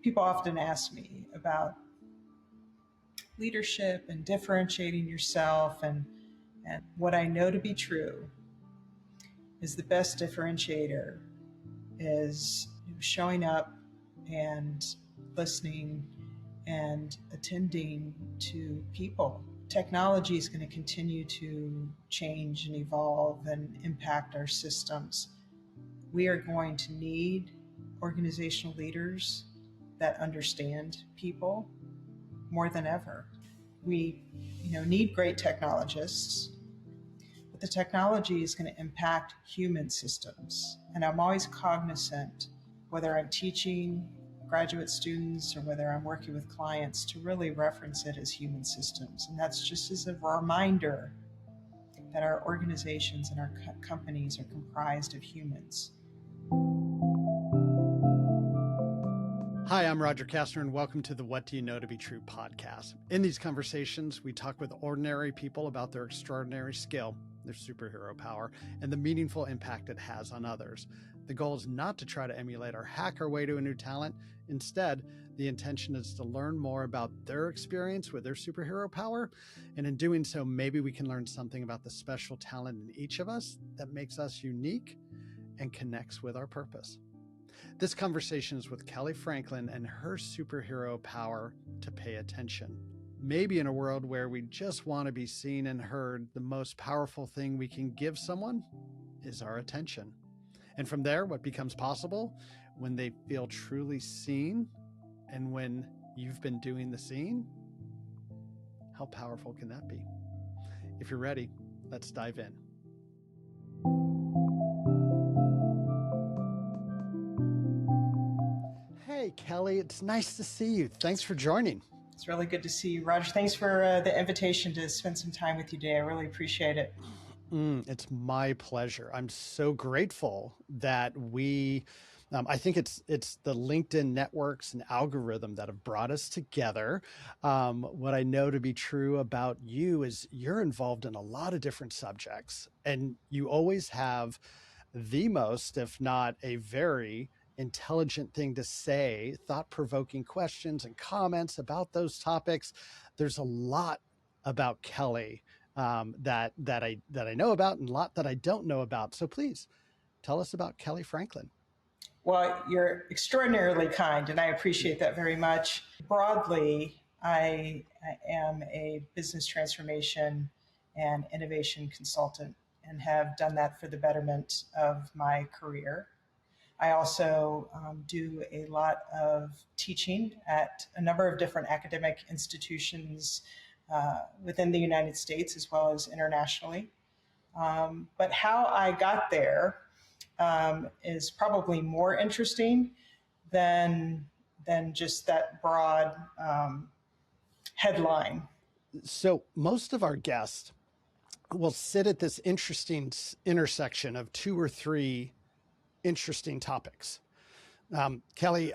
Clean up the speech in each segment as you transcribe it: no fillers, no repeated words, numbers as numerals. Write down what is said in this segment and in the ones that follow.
People often ask me about leadership and differentiating yourself, and what I know to be true is the best differentiator is showing up and listening and attending to people. Technology is going to continue to change and evolve and impact our systems. We are going to need organizational leaders that understand people more than ever. We need great technologists, but the technology is going to impact human systems. And I'm always cognizant, whether I'm teaching graduate students or whether I'm working with clients, to really reference it as human systems. And that's just as a reminder that our organizations and our companies are comprised of humans. Hi, I'm Roger Kastner, and welcome to the What Do You Know to Be True podcast. In these conversations, we talk with ordinary people about their extraordinary skill, their superhero power, and the meaningful impact it has on others. The goal is not to try to emulate or hack our way to a new talent. Instead, the intention is to learn more about their experience with their superhero power. And in doing so, maybe we can learn something about the special talent in each of us that makes us unique and connects with our purpose. This conversation is with Kellee Franklin and her superhero power to pay attention. Maybe in a world where we just want to be seen and heard, the most powerful thing we can give someone is our attention. And from there, what becomes possible when they feel truly seen and when you've been doing the seeing? How powerful can that be? If you're ready, let's dive in. Hey, Kellee, it's nice to see you. Thanks for joining. It's really good to see you, Roger. Thanks for the invitation to spend some time with you today. I really appreciate it. It's my pleasure. I'm so grateful that I think it's the LinkedIn networks and algorithm that have brought us together. What I know to be true about you is you're involved in a lot of different subjects, and you always have the most, if not a very intelligent thing to say, thought-provoking questions and comments about those topics. There's a lot about Kellee that I know about, and a lot that I don't know about. So please tell us about Kellee Franklin. Well, you're extraordinarily kind, and I appreciate that very much. Broadly, I am a business transformation and innovation consultant and have done that for the betterment of my career. I also do a lot of teaching at a number of different academic institutions within the United States as well as internationally. But how I got there is probably more interesting than just that broad headline. So most of our guests will sit at this interesting intersection of two or three interesting topics. Kellee,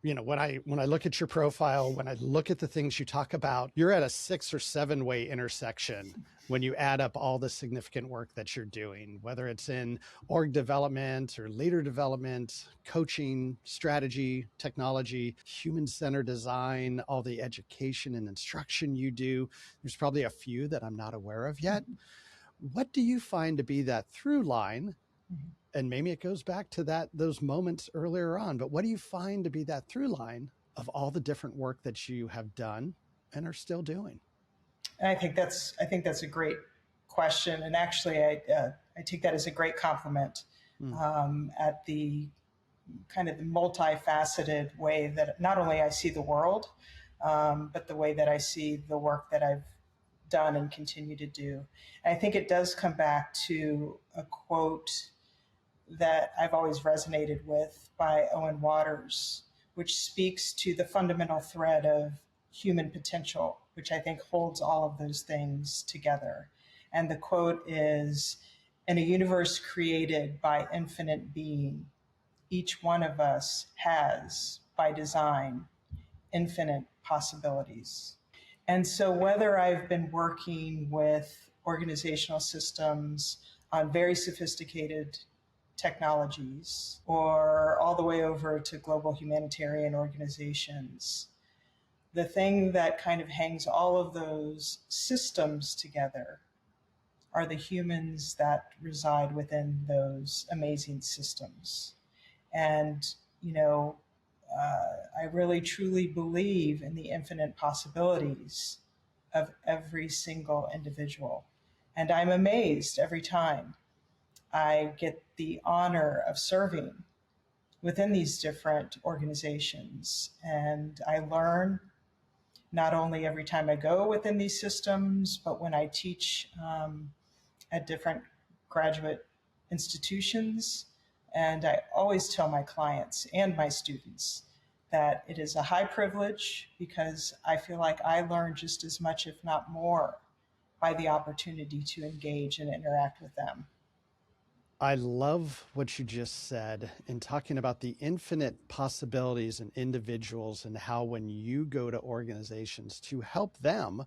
when I look at your profile, when I look at the things you talk about, you're at a 6 or 7 way intersection when you add up all the significant work that you're doing, whether it's in org development or leader development, coaching, strategy, technology, human-centered design, all the education and instruction you do. There's probably a few that I'm not aware of yet. What do you find to be that through line? And maybe it goes back to those moments earlier on, but what do you find to be that through line of all the different work that you have done and are still doing? And I think that's a great question. And actually, I take that as a great compliment at the kind of the multifaceted way that not only I see the world, but the way that I see the work that I've done and continue to do. And I think it does come back to a quote that I've always resonated with by Owen Waters, which speaks to the fundamental thread of human potential, which I think holds all of those things together. And the quote is, "In a universe created by infinite being, each one of us has, by design, infinite possibilities." And so whether I've been working with organizational systems on very sophisticated technologies or all the way over to global humanitarian organizations. The thing that kind of hangs all of those systems together are the humans that reside within those amazing systems. And, you know, I really truly believe in the infinite possibilities of every single individual. And I'm amazed every time I get the honor of serving within these different organizations. And I learn not only every time I go within these systems, but when I teach at different graduate institutions. And I always tell my clients and my students that it is a high privilege because I feel like I learn just as much, if not more, by the opportunity to engage and interact with them. I love what you just said in talking about the infinite possibilities in individuals and how when you go to organizations to help them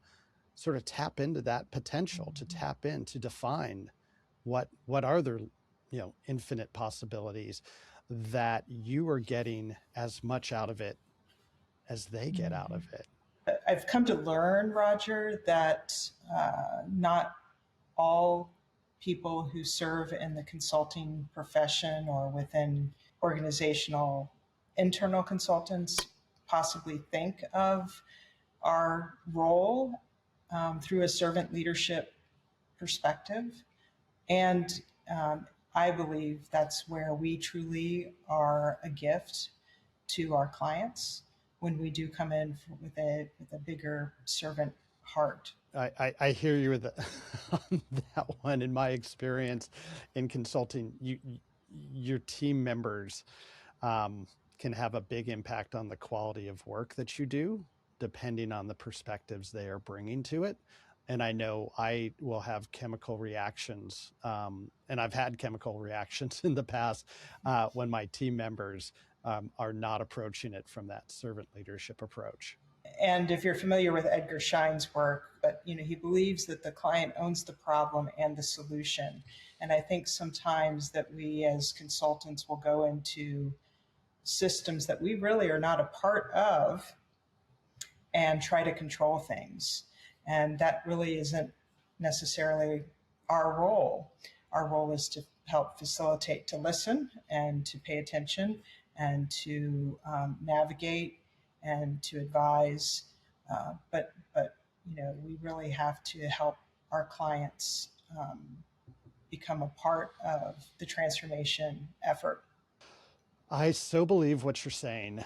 sort of tap into that potential, to tap in, to define what are their, infinite possibilities, that you are getting as much out of it as they get out of it. I've come to learn, Roger, that not all people who serve in the consulting profession or within organizational internal consultants possibly think of our role through a servant leadership perspective. And I believe that's where we truly are a gift to our clients when we do come in with a bigger servant heart. I hear you with on that one. In my experience in consulting, your team members can have a big impact on the quality of work that you do, depending on the perspectives they are bringing to it. And I know I will have chemical reactions, and I've had chemical reactions in the past when my team members are not approaching it from that servant leadership approach. And if you're familiar with Edgar Schein's work, but he believes that the client owns the problem and the solution. And I think sometimes that we as consultants will go into systems that we really are not a part of and try to control things. And that really isn't necessarily our role. Our role is to help facilitate, to listen and to pay attention and to navigate and to advise. But we really have to help our clients become a part of the transformation effort. I so believe what you're saying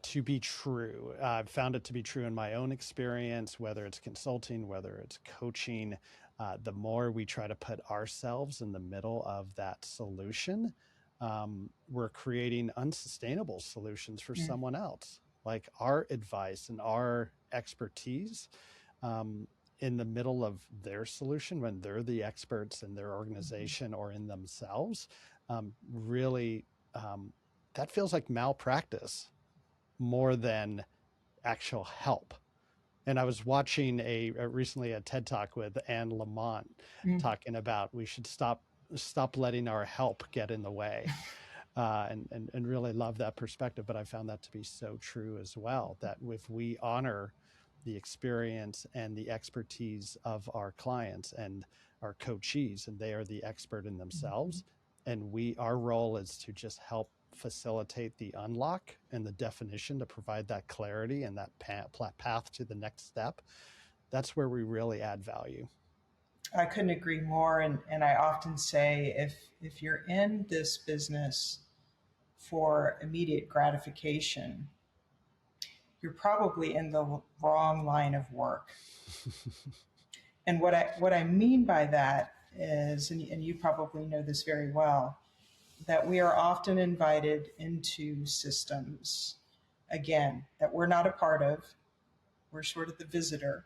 to be true. I've found it to be true in my own experience, whether it's consulting, whether it's coaching. The more we try to put ourselves in the middle of that solution, we're creating unsustainable solutions for someone else. Like our advice and our expertise in the middle of their solution when they're the experts in their organization or in themselves, really that feels like malpractice more than actual help. And I was watching recently a TED Talk with Anne Lamont talking about we should stop letting our help get in the way. And really love that perspective. But I found that to be so true as well, that if we honor the experience and the expertise of our clients and our coachees, and they are the expert in themselves, and our role is to just help facilitate the unlock and the definition to provide that clarity and that path to the next step, that's where we really add value. I couldn't agree more. And I often say, if you're in this business for immediate gratification, you're probably in the wrong line of work. And what I mean by that is, and you probably know this very well, that we are often invited into systems, again, that we're not a part of. We're sort of the visitor.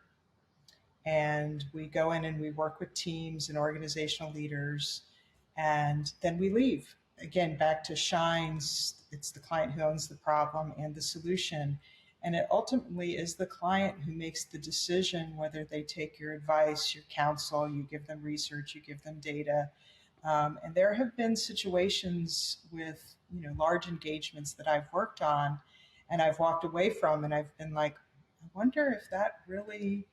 And we go in and we work with teams and organizational leaders, and then we leave. Again, back to Shines, it's the client who owns the problem and the solution. And it ultimately is the client who makes the decision whether they take your advice, your counsel, you give them research, you give them data, And there have been situations with, large engagements that I've worked on and I've walked away from, and I've been like, I wonder if that really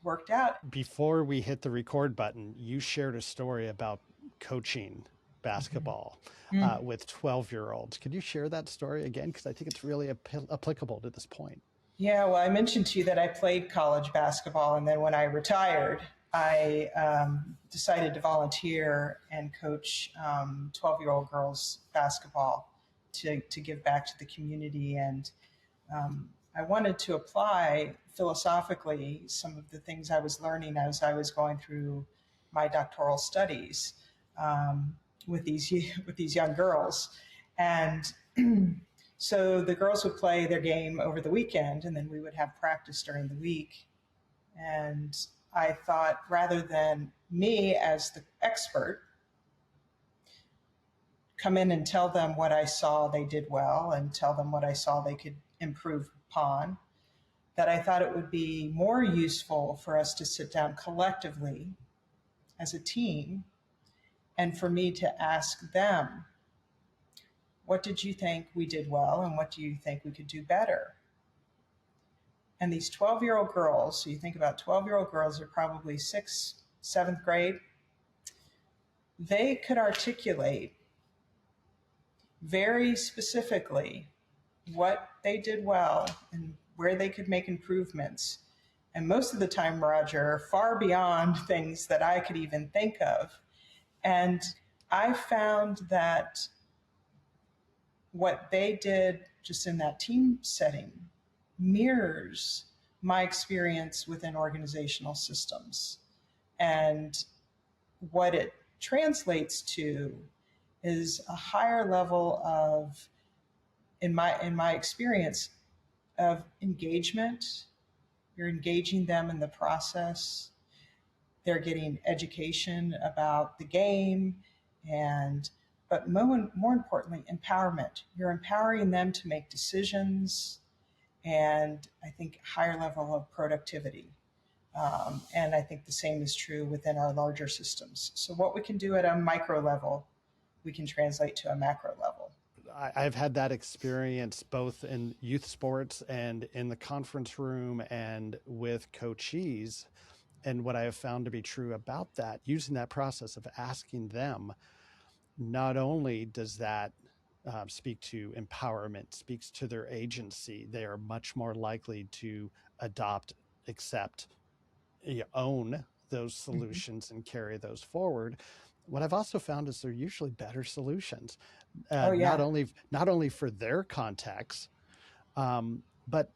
worked out. Before we hit the record button, you shared a story about coaching Mhm. basketball Mm. with 12-year-olds. Could you share that story again? Because I think it's really applicable to this point. Yeah, well, I mentioned to you that I played college basketball, and then when I retired, I decided to volunteer and coach 12-year-old girls basketball to give back to the community. And I wanted to apply philosophically some of the things I was learning as I was going through my doctoral studies um, with these with these young girls, and so the girls would play their game over the weekend, and then we would have practice during the week. And I thought, rather than me as the expert come in and tell them what I saw they did well and tell them what I saw they could improve upon, that I thought it would be more useful for us to sit down collectively as a team and for me to ask them, what did you think we did well and what do you think we could do better? And these 12-year-old girls, so you think about 12-year-old girls, are probably sixth, seventh grade, they could articulate very specifically what they did well and where they could make improvements. And most of the time, Roger, far beyond things that I could even think of. And I found that what they did just in that team setting mirrors my experience within organizational systems. And what it translates to is a higher level of, in my experience, of engagement. You're engaging them in the process. They're getting education about the game, and but more importantly, empowerment. You're empowering them to make decisions, and I think higher level of productivity. And I think the same is true within our larger systems. So what we can do at a micro level, we can translate to a macro level. I've had that experience both in youth sports and in the conference room and with coachees. And what I have found to be true about that, using that process of asking them, not only does that speak to empowerment, speaks to their agency, they are much more likely to adopt, accept, own those Mm-hmm. solutions and carry those forward. What I've also found is they're usually better solutions, Oh not yeah. only for their context, but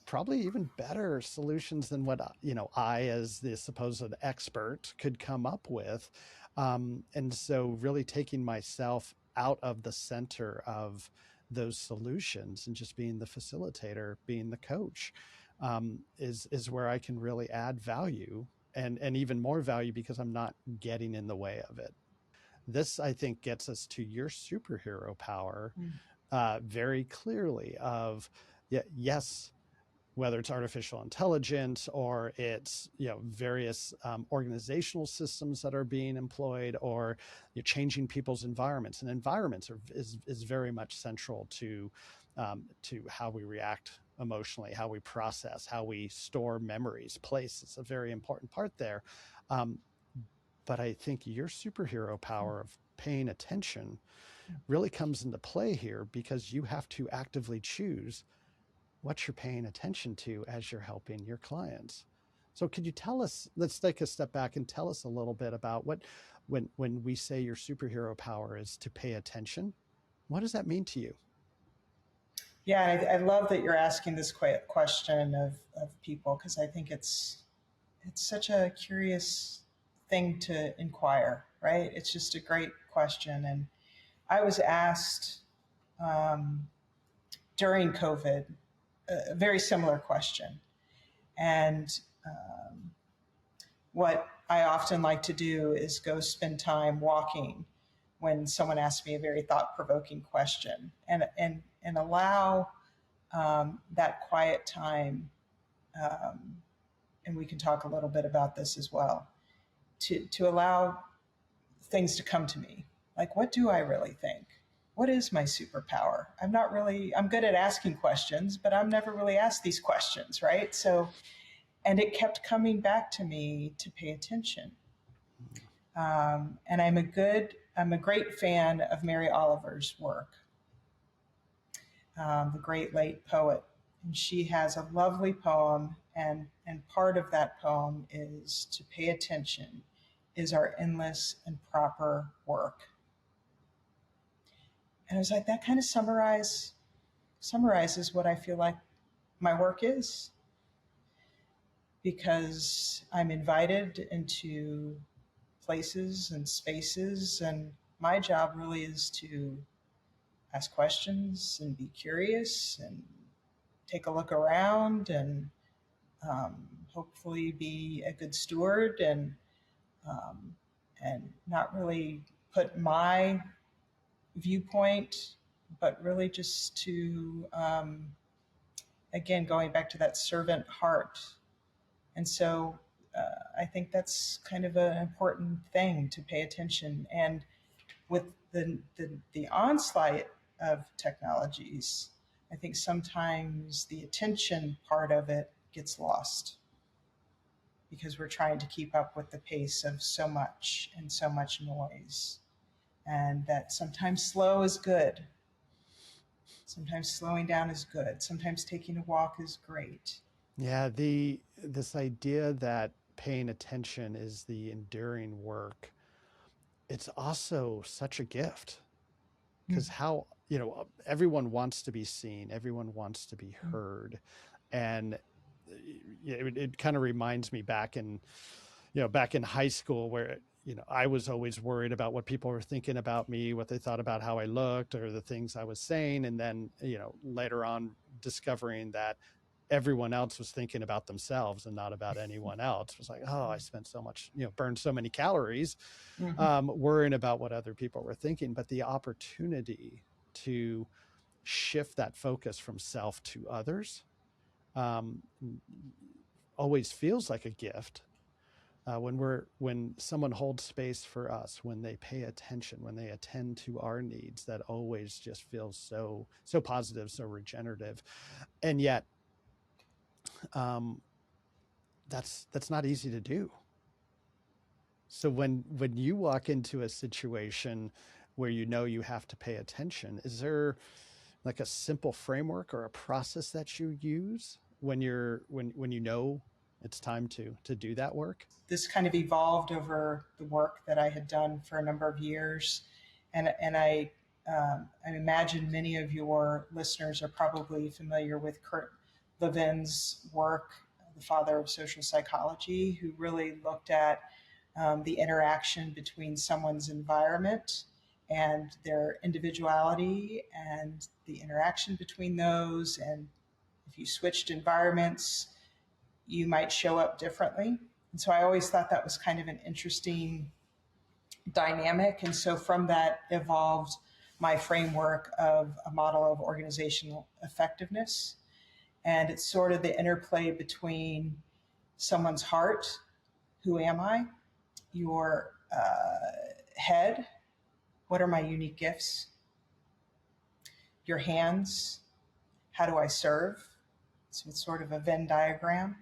probably even better solutions than what I, as the supposed expert, could come up with. And so, really taking myself out of the center of those solutions and just being the facilitator, being the coach, is where I can really add value, and even more value because I'm not getting in the way of it. This, I think, gets us to your superhero power Mm. very clearly of, yeah, yes, whether it's artificial intelligence or it's various organizational systems that are being employed, or changing people's environments. And environments is very much central to how we react emotionally, how we process, how we store memories. Place is a very important part there. Um, but I think your superhero power of paying attention really comes into play here, because you have to actively choose what you're paying attention to as you're helping your clients. So could you tell us, let's take a step back and tell us a little bit about when we say your superhero power is to pay attention, what does that mean to you? Yeah, and I love that you're asking this question of people, because I think it's such a curious thing to inquire, right? It's just a great question. And I was asked um, during COVID a very similar question. And what I often like to do is go spend time walking when someone asks me a very thought provoking question, and allow that quiet time. Um, and we can talk a little bit about this as well, to allow things to come to me. Like, what do I really think? What is my superpower? I'm good at asking questions, but I'm never really asked these questions, right? So, and it kept coming back to me to pay attention. And I'm a great fan of Mary Oliver's work, the great late poet. And she has a lovely poem, and part of that poem is to pay attention is our endless and proper work. And I was like, that kind of summarizes what I feel like my work is, because I'm invited into places and spaces, and my job really is to ask questions and be curious and take a look around and hopefully be a good steward um, and not really put my viewpoint, but really just to again, going back to that servant heart. And so I think that's kind of an important thing to pay attention. And with the onslaught of technologies, I think sometimes the attention part of it gets lost because we're trying to keep up with the pace of so much and so much noise. And that sometimes slow is good. Sometimes slowing down is good. Sometimes taking a walk is great. Yeah, this idea that paying attention is the enduring work, it's also such a gift, because how, everyone wants to be seen, everyone wants to be heard. And it kind of reminds me back in high school, where I was always worried about what people were thinking about me, what they thought about how I looked or the things I was saying. And then later on discovering that everyone else was thinking about themselves and not about anyone else, was like, oh, I spent so much, burned so many calories worrying about what other people were thinking. But the opportunity to shift that focus from self to others always feels like a gift. When someone holds space for us, when they pay attention, when they attend to our needs, that always just feels so positive, so regenerative. And yet that's not easy to do. So when you walk into a situation where you have to pay attention, is there like a simple framework or a process that you use when it's time to do that work? This kind of evolved over the work that I had done for a number of years, and I imagine many of your listeners are probably familiar with Kurt Levin's work, the father of social psychology, who really looked at the interaction between someone's environment and their individuality and the interaction between those. And if you switched environments, you might show up differently. And so I always thought that was kind of an interesting dynamic. And so from that evolved my framework of a model of organizational effectiveness. And it's sort of the interplay between someone's heart, who am I? Your head, what are my unique gifts? Your hands, how do I serve? So it's sort of a Venn diagram.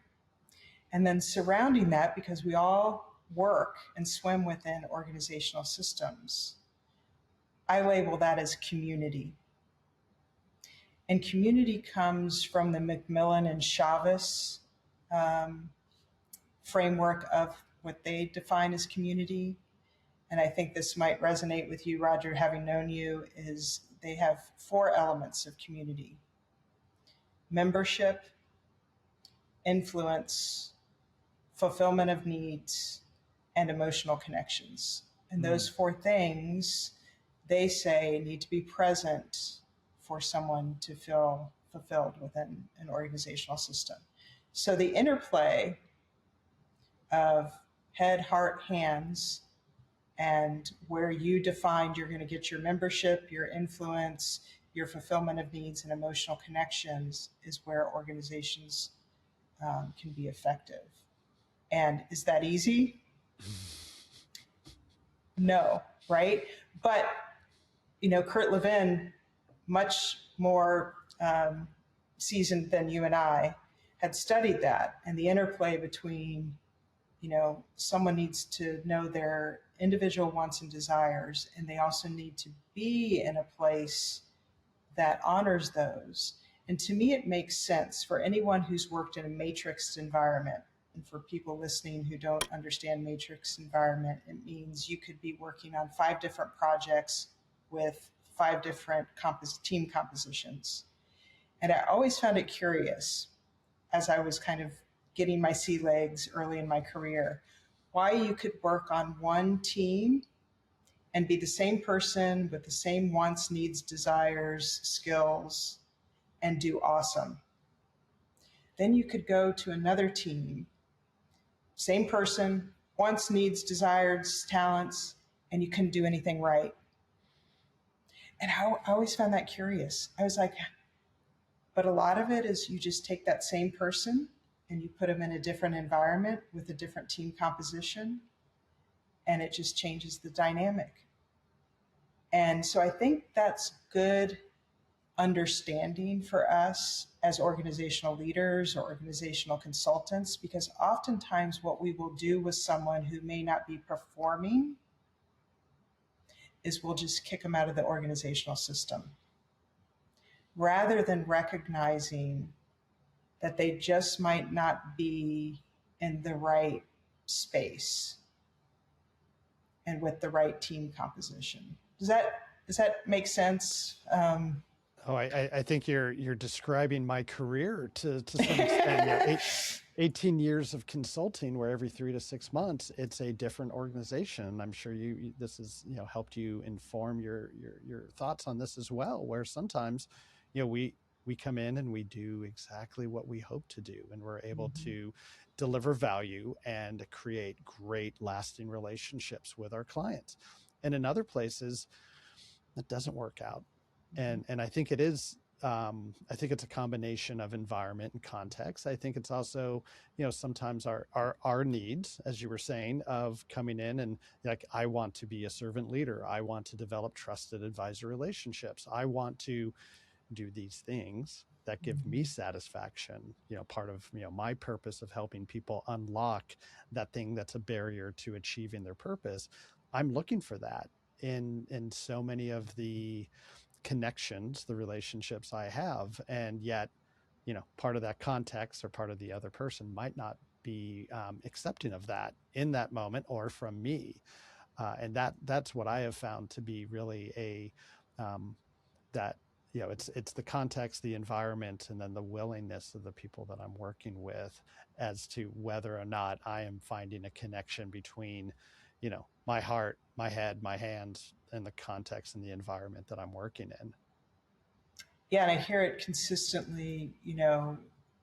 And then surrounding that, because we all work and swim within organizational systems, I label that as community. And community comes from the Macmillan and Chavez framework of what they define as community. And I think this might resonate with you, Roger, having known you, is they have 4 elements of community: membership, influence, fulfillment of needs, and emotional connections. And those 4 things, they say, need to be present for someone to feel fulfilled within an organizational system. So the interplay of head, heart, hands, and where you defined you're going to get your membership, your influence, your fulfillment of needs, and emotional connections is where organizations can be effective. And is that easy? No, right? But, Kurt Levin, much more seasoned than you and I, had studied that and the interplay between, someone needs to know their individual wants and desires, and they also need to be in a place that honors those. And to me, it makes sense for anyone who's worked in a matrixed environment. And for people listening who don't understand matrix environment, it means you could be working on 5 different projects with 5 different team compositions. And I always found it curious as I was kind of getting my sea legs early in my career, why you could work on one team and be the same person with the same wants, needs, desires, skills, and do awesome. Then you could go to another team, same person, wants, needs, desires, talents, and you couldn't do anything right. And I always found that curious. I was like, but a lot of it is you just take that same person and you put them in a different environment with a different team composition, and it just changes the dynamic. And so I think that's good understanding for us as organizational leaders or organizational consultants, because oftentimes what we will do with someone who may not be performing is we'll just kick them out of the organizational system rather than recognizing that they just might not be in the right space and with the right team composition. Does that make sense? Oh, I think you're describing my career to some extent. 18 years of consulting, where every 3 to 6 months it's a different organization. I'm sure this has helped you inform your thoughts on this as well. Where sometimes, we come in and we do exactly what we hope to do, and we're able to deliver value and create great lasting relationships with our clients. And in other places, that doesn't work out. And I think it is, I think it's a combination of environment and context. I think it's also, sometimes our needs, as you were saying, of coming in and like, I want to be a servant leader. I want to develop trusted advisor relationships. I want to do these things that give me satisfaction. Part of, my purpose of helping people unlock that thing that's a barrier to achieving their purpose. I'm looking for that in so many of the connections, the relationships I have. And yet, part of that context or part of the other person might not be accepting of that in that moment or from me. And that's what I have found to be really that, it's the context, the environment, and then the willingness of the people that I'm working with as to whether or not I am finding a connection between, my heart, my head, my hands, and the context and the environment that I'm working in. Yeah, and I hear it consistently,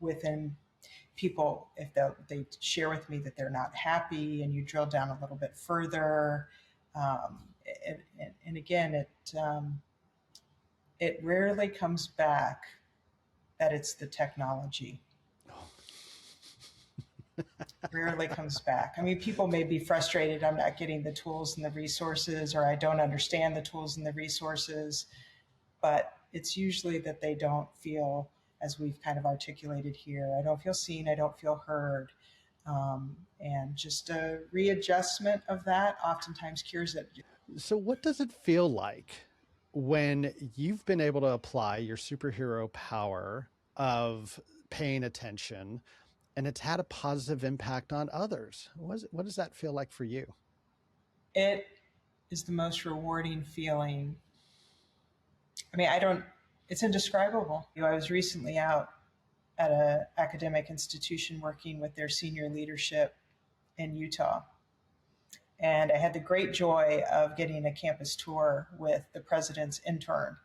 within people, if they share with me that they're not happy, and you drill down a little bit further. And again, it rarely comes back that it's the technology. Rarely comes back. I mean, people may be frustrated, I'm not getting the tools and the resources, or I don't understand the tools and the resources, but it's usually that they don't feel, as we've kind of articulated here, I don't feel seen, I don't feel heard. And just a readjustment of that oftentimes cures it. So what does it feel like when you've been able to apply your superhero power of paying attention and it's had a positive impact on others? What does that feel like for you? It is the most rewarding feeling. I mean, it's indescribable. I was recently out at an academic institution working with their senior leadership in Utah. And I had the great joy of getting a campus tour with the president's intern.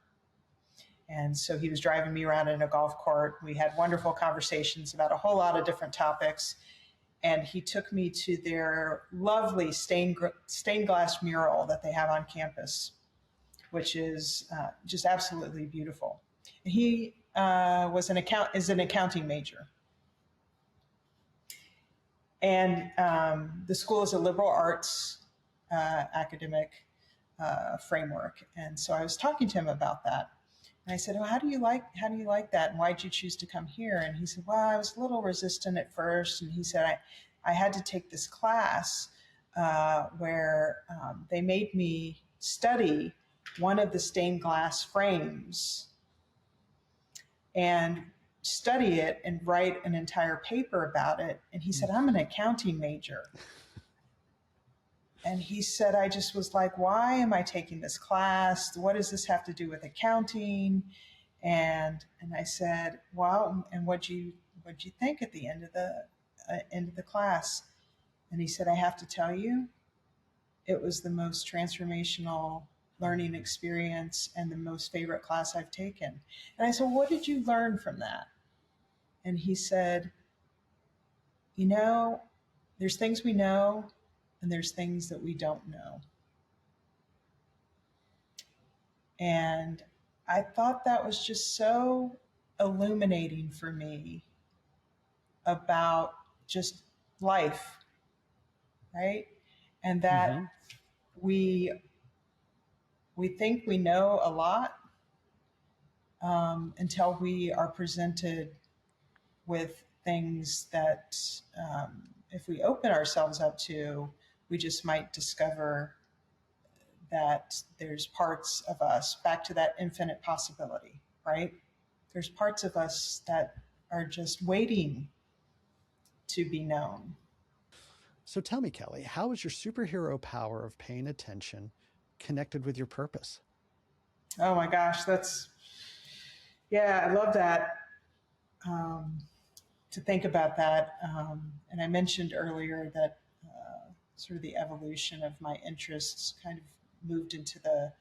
And so he was driving me around in a golf cart. We had wonderful conversations about a whole lot of different topics. And he took me to their lovely stained glass mural that they have on campus, which is just absolutely beautiful. He is an accounting major. And the school is a liberal arts academic framework. And so I was talking to him about that. And I said, "Well, how do you like that? And why did you choose to come here?" And he said, "Well, I was a little resistant at first." And he said, I had to take this class where they made me study one of the stained glass frames and study it and write an entire paper about it. And he said, "I'm an accounting major." And he said, "I just was like, why am I taking this class? What does this have to do with accounting?" And I said, "Well, and what'd you think at the end of the class?" And he said, "I have to tell you, it was the most transformational learning experience and the most favorite class I've taken." And I said, "What did you learn from that?" And he said, "You know, there's things we know and there's things that we don't know." And I thought that was just so illuminating for me about just life, right? And that Mm-hmm. we we think we know a lot until we are presented with things that, if we open ourselves up to, we just might discover that there's parts of us, back to that infinite possibility, right? There's parts of us that are just waiting to be known. So tell me, Kellee, how is your superhero power of paying attention connected with your purpose? Oh my gosh, yeah, I love that. Um, to think about that. And I mentioned earlier that sort of the evolution of my interests kind of moved into the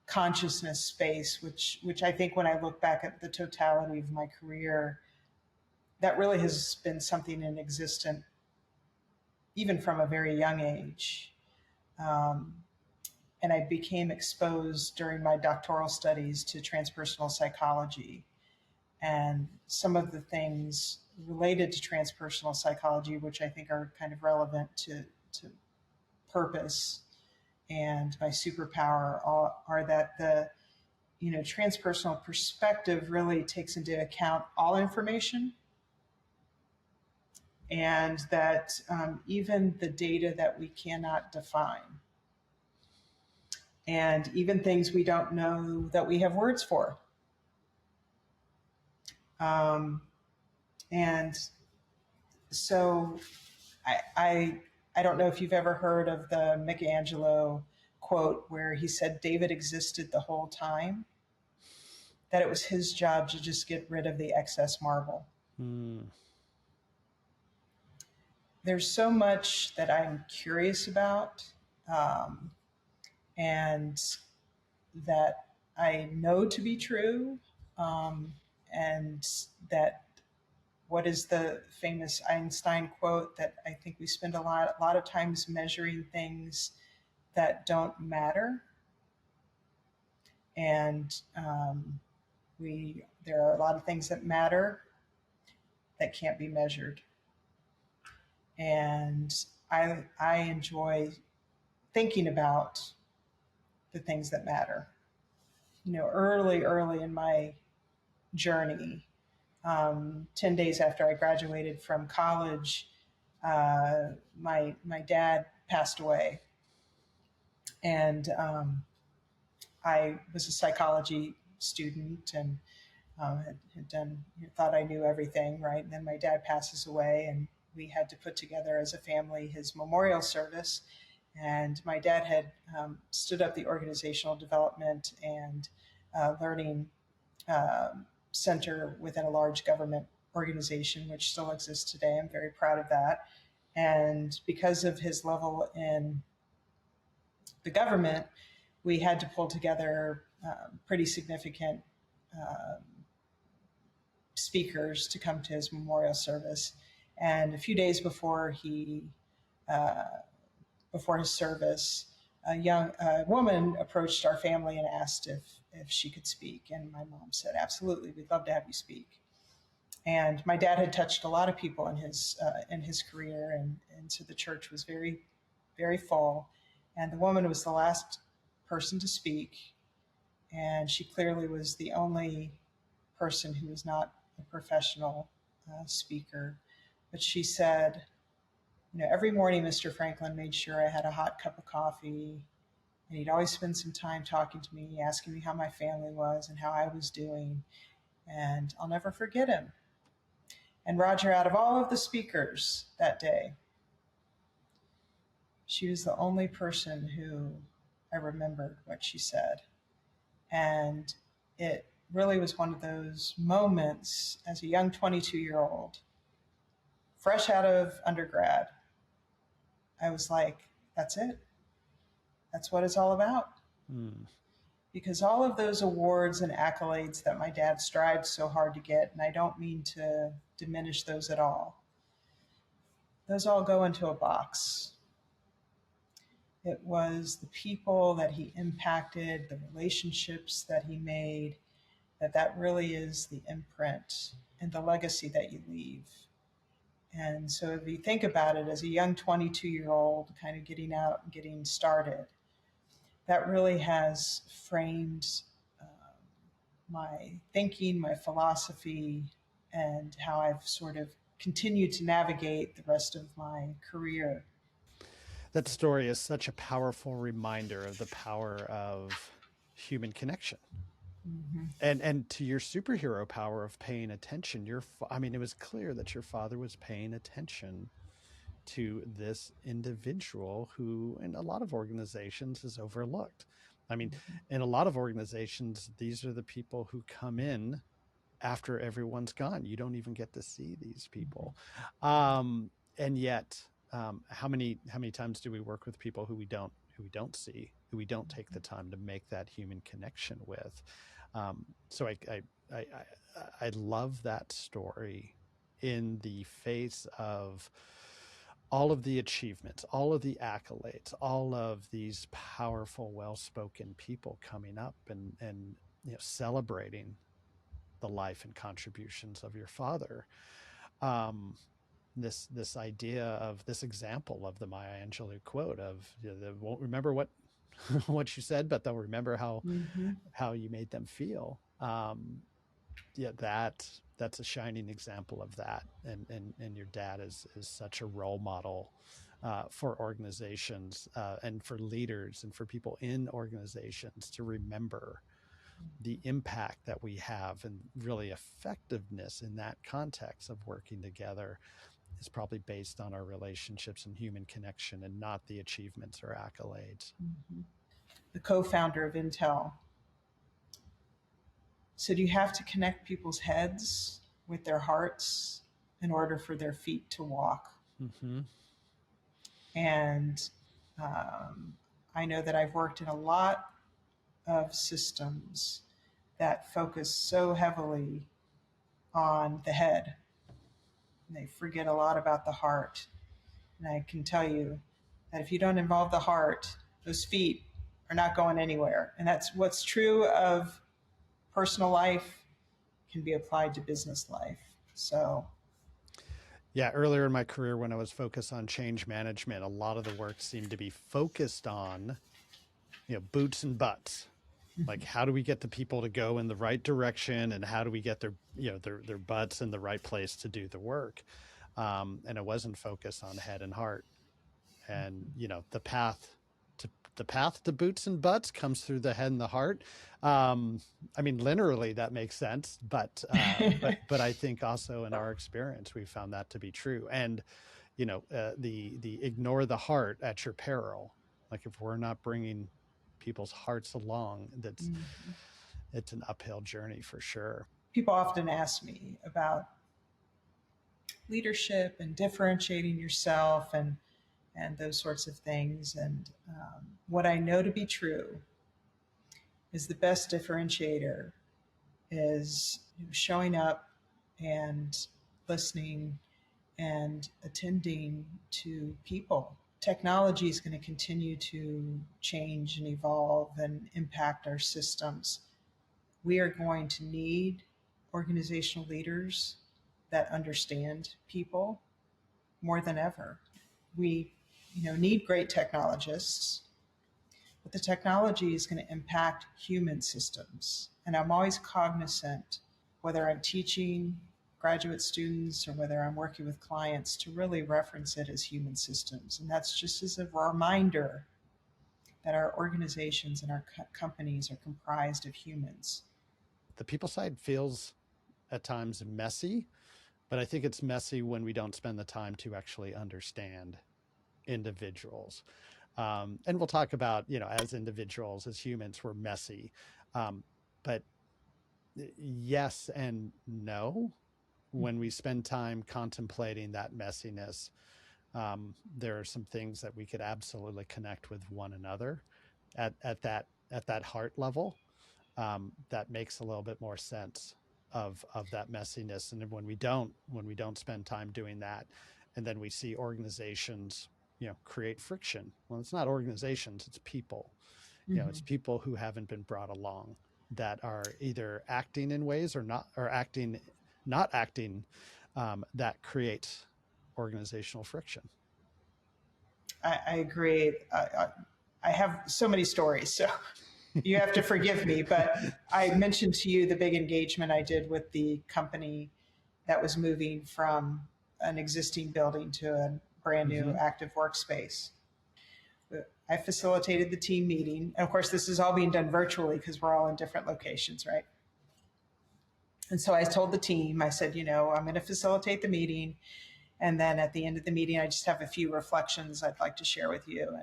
consciousness space, which I think when I look back at the totality of my career, that really has been something in existence even from a very young age. Um, and I became exposed during my doctoral studies to transpersonal psychology and some of the things related to transpersonal psychology, which I think are kind of relevant to purpose and my superpower, are that the transpersonal perspective really takes into account all information, and that even the data that we cannot define, and even things we don't know that we have words for. Um, and so I don't know if you've ever heard of the Michelangelo quote where he said David existed the whole time, that it was his job to just get rid of the excess marble. Mm. There's so much that I'm curious about, um, and that I know to be true, and that what is the famous Einstein quote that I think we spend a lot of times measuring things that don't matter, and there are a lot of things that matter that can't be measured, and I enjoy thinking about the things that matter. Early in my journey, 10 days after I graduated from college, my dad passed away, and I was a psychology student and had done, thought I knew everything, right? And then my dad passes away, and we had to put together as a family his memorial service. And my dad had stood up the organizational development and learning center within a large government organization, which still exists today. I'm very proud of that. And because of his level in the government, we had to pull together pretty significant speakers to come to his memorial service. And a few days uh, before his service, a woman approached our family and asked if she could speak. And my mom said, "Absolutely, we'd love to have you speak." And my dad had touched a lot of people in his career, and so the church was very, very full. And the woman was the last person to speak, and she clearly was the only person who was not a professional speaker. But she said, every morning Mr. Franklin made sure I had a hot cup of coffee, and he'd always spend some time talking to me, asking me how my family was and how I was doing. And I'll never forget him. And Roger, out of all of the speakers that day, she was the only person who I remembered what she said. And it really was one of those moments as a young 22-year-old, fresh out of undergrad. I was like, that's it. That's what it's all about. Mm. Because all of those awards and accolades that my dad strived so hard to get, and I don't mean to diminish those at all, those all go into a box. It was the people that he impacted, the relationships that he made, that really is the imprint and the legacy that you leave. And so if you think about it as a young 22-year-old kind of getting out and getting started, that really has framed my thinking, my philosophy, and how I've sort of continued to navigate the rest of my career. That story is such a powerful reminder of the power of human connection. Mm-hmm. And to your superhero power of paying attention, it was clear that your father was paying attention to this individual who, in a lot of organizations, is overlooked. I mean, in a lot of organizations, these are the people who come in after everyone's gone. You don't even get to see these people. And yet, how many times do we work with people who we don't see, who we don't take the time to make that human connection with? So I love that story in the face of all of the achievements, all of the accolades, all of these powerful, well-spoken people coming up and celebrating the life and contributions of your father. This idea of this example of the Maya Angelou quote of, they won't remember what what you said, but they'll remember how you made them feel. That's a shining example of that. And your dad is such a role model for organizations and for leaders and for people in organizations to remember the impact that we have, and really effectiveness in that context of working together is probably based on our relationships and human connection, and not the achievements or accolades. Mm-hmm. The co-founder of Intel said you have to connect people's heads with their hearts in order for their feet to walk. Mm-hmm. And I know that I've worked in a lot of systems that focus so heavily on the head. And they forget a lot about the heart. And I can tell you that if you don't involve the heart, those feet are not going anywhere. And that's what's true of personal life can be applied to business life. So yeah, earlier in my career, when I was focused on change management, a lot of the work seemed to be focused on, boots and butts. Like, how do we get the people to go in the right direction, and how do we get their butts in the right place to do the work? And it wasn't focused on head and heart. And the path to boots and butts comes through the head and the heart. Literally that makes sense, but I think also in our experience we found that to be true. And the ignore the heart at your peril. Like, if we're not bringing people's hearts along, it's an uphill journey for sure. People often ask me about leadership and differentiating yourself and those sorts of things. And what I know to be true is the best differentiator is showing up and listening and attending to people. Technology is going to continue to change and evolve and impact our systems. We are going to need organizational leaders that understand people more than ever. We need great technologists, but the technology is going to impact human systems. And I'm always cognizant, whether I'm teaching graduate students or whether I'm working with clients, to really reference it as human systems. And that's just as a reminder that our organizations and our companies are comprised of humans. The people side feels at times messy, but I think it's messy when we don't spend the time to actually understand individuals. And we'll talk about, as individuals, as humans, we're messy. But yes and no. When we spend time contemplating that messiness, there are some things that we could absolutely connect with one another at that heart level. That makes a little bit more sense of that messiness. And when we don't spend time doing that, and then we see organizations, create friction. Well, it's not organizations, it's people. It's people who haven't been brought along, that are either acting in ways or not acting, that creates organizational friction. I agree. I have so many stories, so you have to forgive me. But I mentioned to you the big engagement I did with the company that was moving from an existing building to a brand new active workspace. I facilitated the team meeting. And of course, this is all being done virtually because we're all in different locations, right? And so I told the team, I said, I'm going to facilitate the meeting. And then at the end of the meeting, I just have a few reflections I'd like to share with you.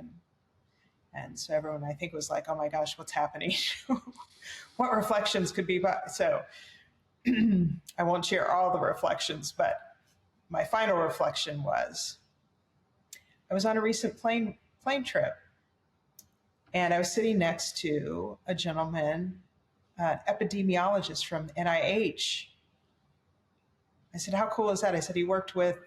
And so everyone, I think, was like, oh my gosh, what's happening? What reflections could be? So I won't share all the reflections, but my final reflection was I was on a recent plane trip, and I was sitting next to a gentleman, an epidemiologist from NIH. I said, how cool is that? I said, he worked with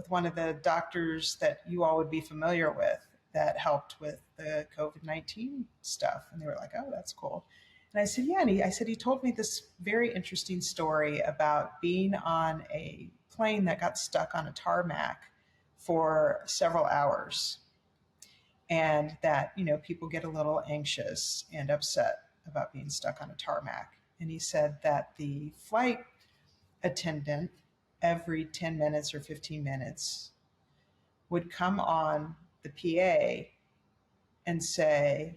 one of the doctors that you all would be familiar with that helped with the COVID-19 stuff. And they were like, oh, that's cool. And I said, yeah. And I said, he told me this very interesting story about being on a plane that got stuck on a tarmac for several hours. And that, people get a little anxious and upset about being stuck on a tarmac. And he said that the flight attendant every 10 minutes or 15 minutes would come on the PA and say,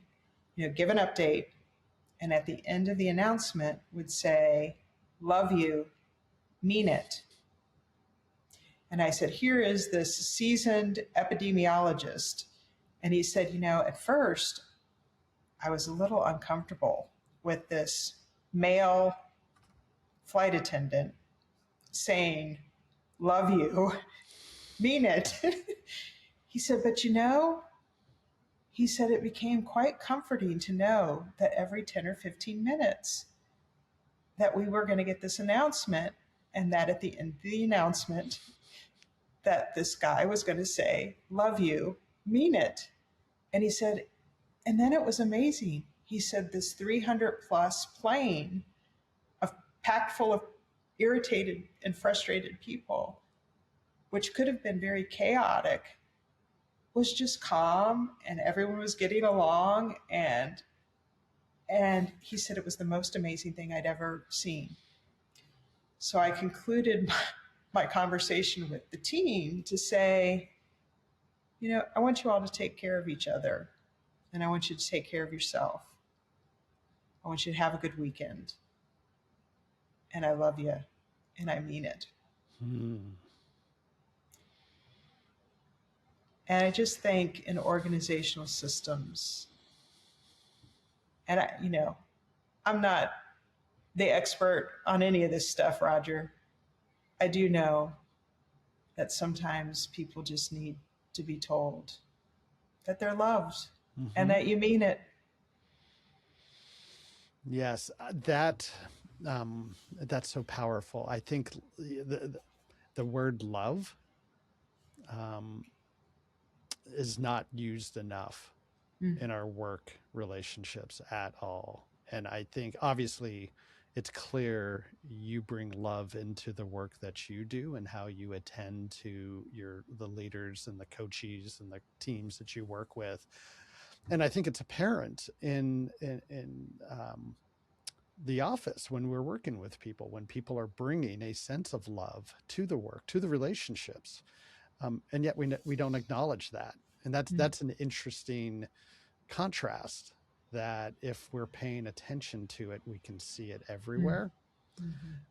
give an update. And at the end of the announcement would say, love you, mean it. And I said, here is this seasoned epidemiologist. And he said, at first I was a little uncomfortable with this male flight attendant saying, love you, mean it. He said, but he said it became quite comforting to know that every 10 or 15 minutes that we were going to get this announcement, and that at the end of the announcement that this guy was going to say, love you, mean it. And he said, and then it was amazing. He said this 300 plus plane, packed full of irritated and frustrated people, which could have been very chaotic, was just calm and everyone was getting along. And he said it was the most amazing thing I'd ever seen. So I concluded my conversation with the team to say, I want you all to take care of each other, and I want you to take care of yourself. I want you to have a good weekend. And I love you, and I mean it. And I just think in organizational systems, and I'm not the expert on any of this stuff, Roger. I do know that sometimes people just need to be told that they're loved and that you mean it. Yes, that's so powerful. I think the word love is not used enough in our work relationships at all. And I think obviously it's clear you bring love into the work that you do and how you attend to the leaders and the coaches and the teams that you work with. And I think it's apparent in the office when we're working with people, when people are bringing a sense of love to the work, to the relationships, and yet we don't acknowledge that. And that's an interesting contrast, that if we're paying attention to it, we can see it everywhere.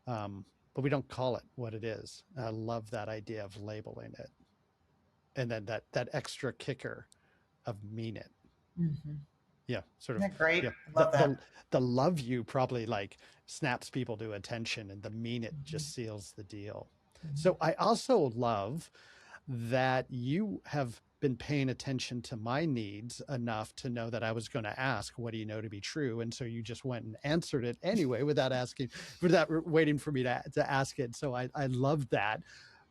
But we don't call it what it is. I love that idea of labeling it. And then that extra kicker of mean it. Yeah, sort of. Isn't that great? Yeah, I love that. the love you probably like snaps people to attention, and the mean it just seals the deal. So I also love that you have been paying attention to my needs enough to know that I was going to ask, what do you know to be true? And so you just went and answered it anyway, without waiting for me to ask it. So I love that.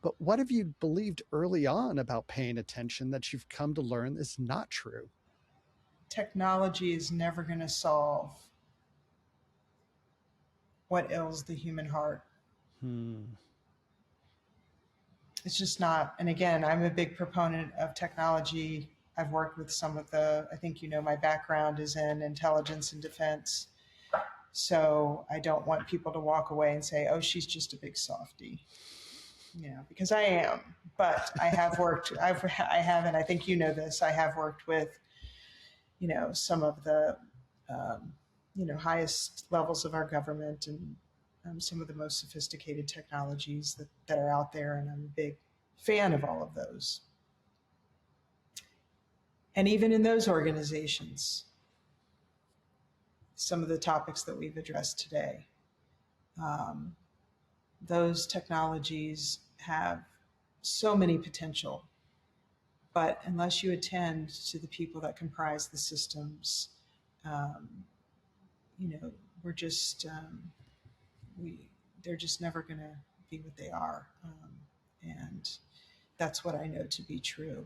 But what have you believed early on about paying attention that you've come to learn is not true? Technology is never going to solve what ails the human heart. It's just not. And again, I'm a big proponent of technology. I've worked with some of I think my background is in intelligence and defense. So I don't want people to walk away and say, oh, she's just a big softie. Because I am. But I have worked, I have, and I think this, I have worked with, some of the, highest levels of our government, and some of the most sophisticated technologies that are out there. And I'm a big fan of all of those. And even in those organizations, some of the topics that we've addressed today, those technologies have so many potential. But unless you attend to the people that comprise the systems, we're just, they're just never going to be what they are. And that's what I know to be true.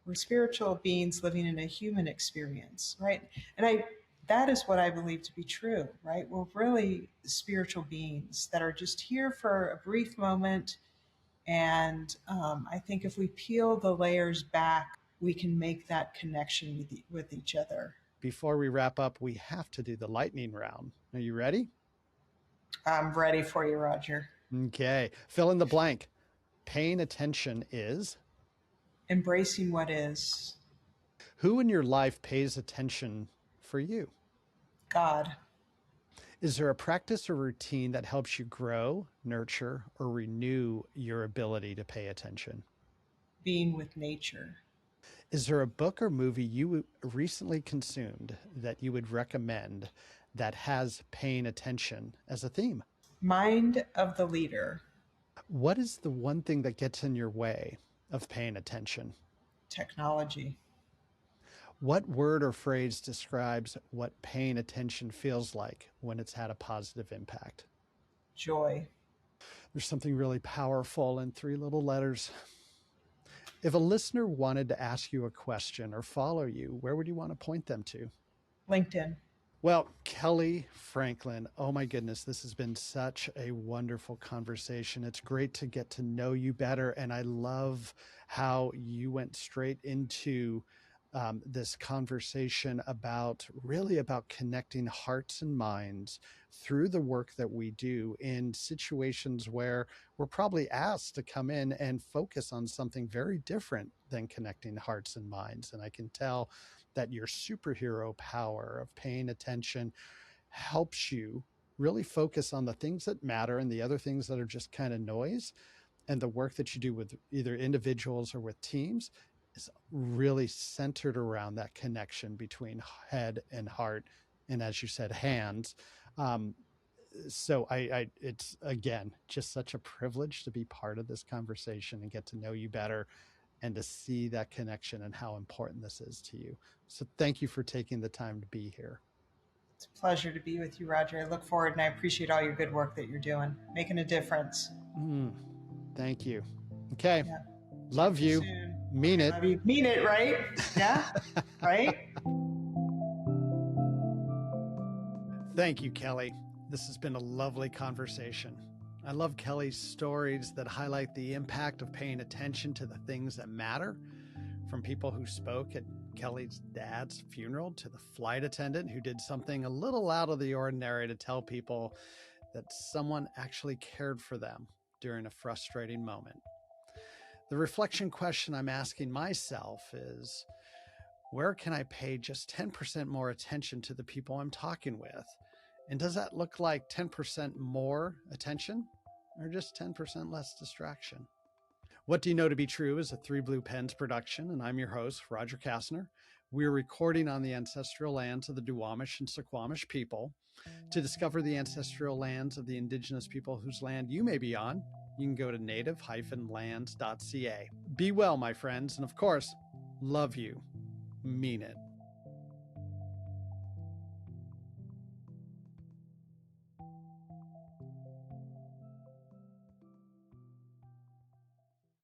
We're spiritual beings living in a human experience, right? And that is what I believe to be true, right? We're really spiritual beings that are just here for a brief moment. And I think if we peel the layers back, we can make that connection with each other. Before we wrap up, we have to do the lightning round. Are you ready? I'm ready for you, Roger. Okay. Fill in the blank. Paying attention is? Embracing what is. Who in your life pays attention for you? God. Is there a practice or routine that helps you grow, nurture, or renew your ability to pay attention? Being with nature. Is there a book or movie you recently consumed that you would recommend that has paying attention as a theme? Mind of the Leader. What is the one thing that gets in your way of paying attention? Technology. What word or phrase describes what paying attention feels like when it's had a positive impact? Joy. There's something really powerful in 3 little letters. If a listener wanted to ask you a question or follow you, where would you want to point them to? LinkedIn. Well, Kellee Franklin, oh my goodness, this has been such a wonderful conversation. It's great to get to know you better. And I love how you went straight into this conversation about connecting hearts and minds through the work that we do in situations where we're probably asked to come in and focus on something very different than connecting hearts and minds. And I can tell that your superhero power of paying attention helps you really focus on the things that matter, and the other things that are just kind of noise. And the work that you do with either individuals or with teams is really centered around that connection between head and heart, and, as you said, hands. So it's, again, just such a privilege to be part of this conversation and get to know you better, and to see that connection and how important this is to you. So thank you for taking the time to be here. It's a pleasure to be with you, Roger. I look forward, and I appreciate all your good work that you're doing, making a difference. Thank you. Okay. Yeah. Love you. Mean it. Love you. Mean it, right? Yeah. Right? Thank you, Kellee. This has been a lovely conversation. I love Kellee's stories that highlight the impact of paying attention to the things that matter, from people who spoke at Kellee's dad's funeral to the flight attendant who did something a little out of the ordinary to tell people that someone actually cared for them during a frustrating moment. The reflection question I'm asking myself is, where can I pay just 10% more attention to the people I'm talking with? And does that look like 10% more attention or just 10% less distraction? What Do You Know to Be True is a Three Blue Pens production, and I'm your host, Roger Kastner. We're recording on the ancestral lands of the Duwamish and Suquamish people. To discover the ancestral lands of the indigenous people whose land you may be on, you can go to native-lands.ca. Be well, my friends, and of course, love you. Mean it.